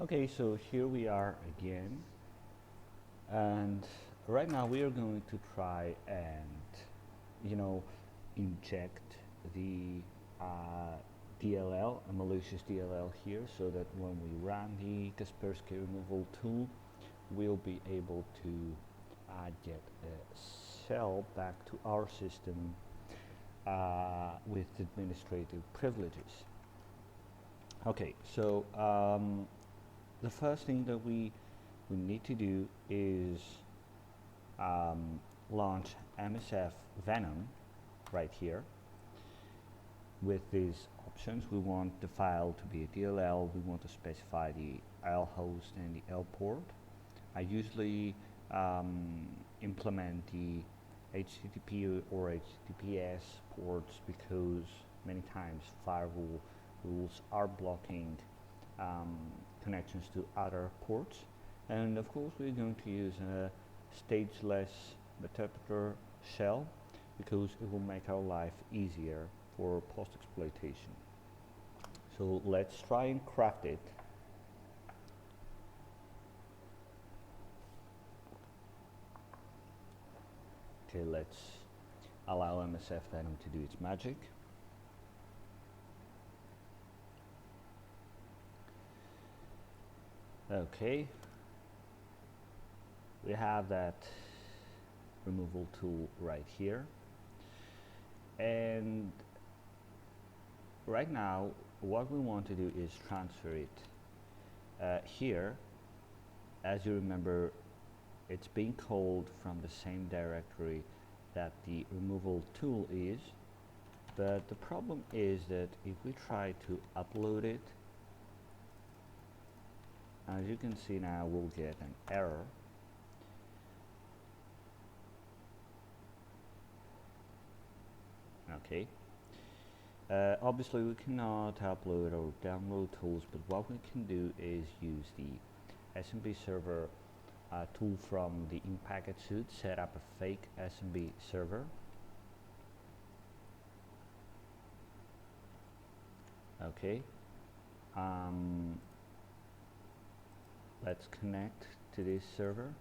Okay, so here we are again, and right now we are going to try and, you know, inject the DLL, a malicious DLL here, so that when we run the Kaspersky removal tool, we'll be able to get a shell back to our system with administrative privileges. Okay, so the first thing that we need to do is launch MSF Venom right here. With these options, we want the file to be a DLL, we want to specify the L host and the L port. I usually implement the HTTP or HTTPS ports because many times firewall rules are blocking connections to other ports. And of course we're going to use a stageless interpreter shell because it will make our life easier for post-exploitation. So let's try and craft it. Okay, let's allow MSF Venom to do its magic. Okay, we have that removal tool right here, and right now what we want to do is transfer it here. As you remember, it's being called from the same directory that the removal tool is, but the problem is that if we try to upload it, as you can see now, we'll get an error. Okay. Obviously we cannot upload or download tools, but what we can do is use the SMB server tool from the in-package suite, set up a fake SMB server. Okay. Let's connect to this server.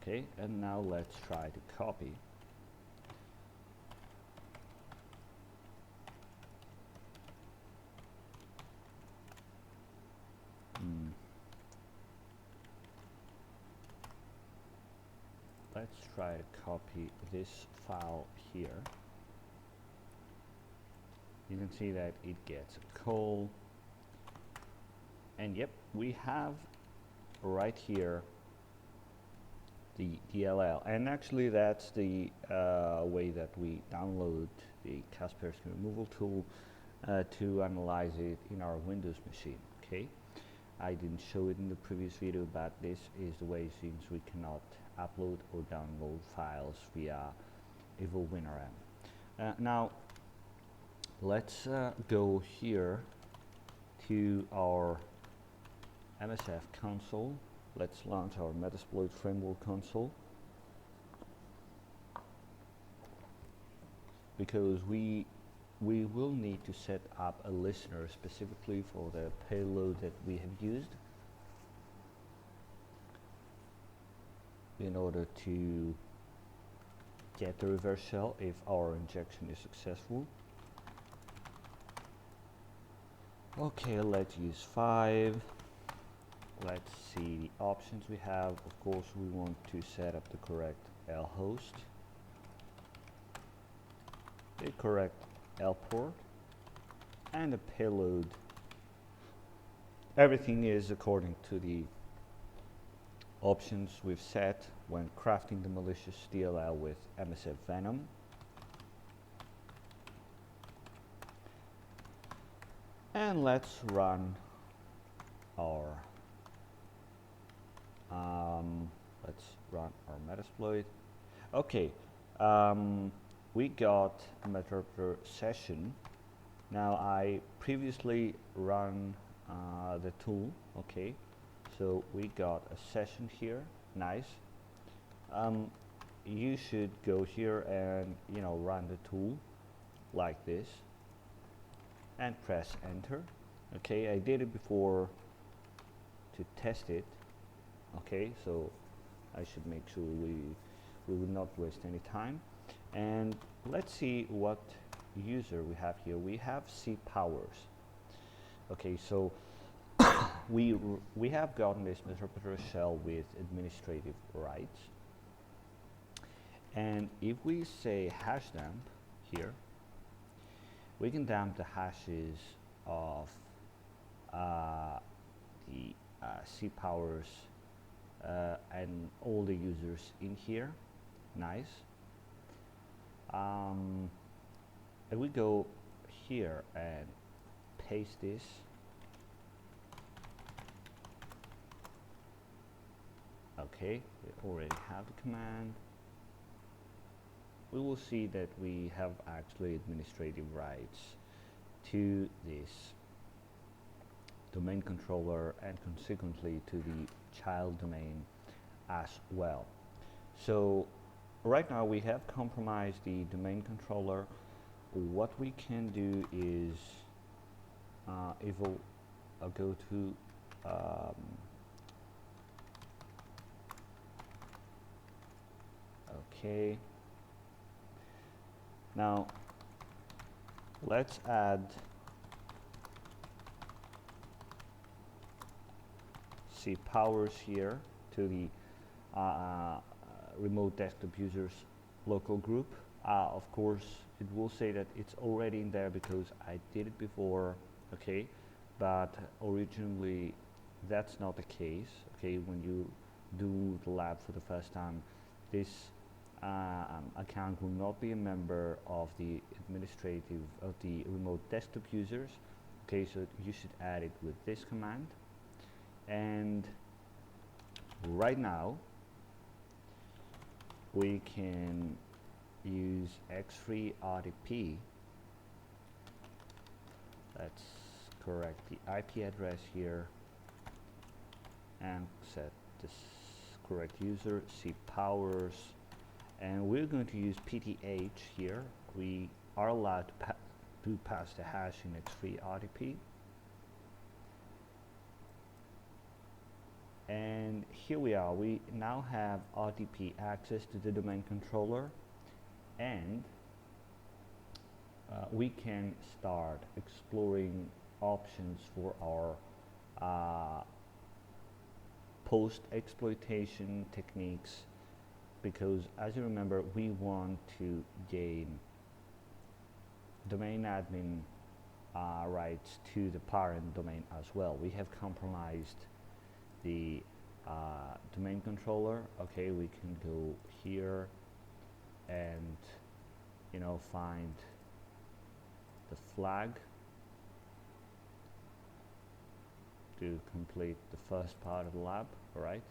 Okay, and now let's try to copy. Let's try to copy this file here. You can see that it gets a call, and yep, we have right here the DLL, and actually that's the way that we download the Kaspersky removal tool to analyze it in our Windows machine. Okay, I didn't show it in the previous video, but this is the way, since we cannot upload or download files via Evil WinRM. Now let's go here to our MSF console. Let's launch our Metasploit framework console, because we will need to set up a listener specifically for the payload that we have used in order to get the reverse shell if our injection is successful. Okay, let's use 5. Let's see the options we have. Of course, we want to set up the correct L host, the correct L port, and the payload. Everything is according to the options we've set when crafting the malicious DLL with MSF Venom. And let's run our Metasploit. Okay, we got a Meterpreter session. Now I previously run the tool. Okay, so we got a session here. Nice. you should go here and run the tool like this and press enter. Okay, I did it before to test it. Okay, so I should make sure we will not waste any time. And let's see what user we have here. We have cPowers. Okay, so we have gotten this interpreter shell with administrative rights. And if we say hash dump here, we can dump the hashes of the cPowers and all the users in here. Nice. If we go here and paste this, okay, we already have the command. We will see that we have actually administrative rights to this domain controller and consequently to the child domain as well. So right now we have compromised the domain controller. What we can do is if I'll go to okay, now let's add cPowers here to the remote desktop users local group. Of course it will say that it's already in there because I did it before, okay, but originally that's not the case. Okay, when you do the lab for the first time, this account will not be a member of the remote desktop users. Okay, so you should add it with this command. And right now we can use x3rdp. Let's correct the IP address here and set this correct user, cPowers, and we're going to use pth here. We are allowed to pass the hash in x3rdp. And here we are. We now have RDP access to the domain controller, and we can start exploring options for our post-exploitation techniques, because as you remember, we want to gain domain admin rights to the parent domain as well. We have compromised the domain controller. Okay, we can go here and find the flag to complete the first part of the lab. All right,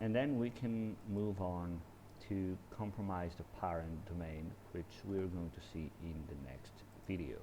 and then we can move on to compromise the parent domain, which we're going to see in the next video.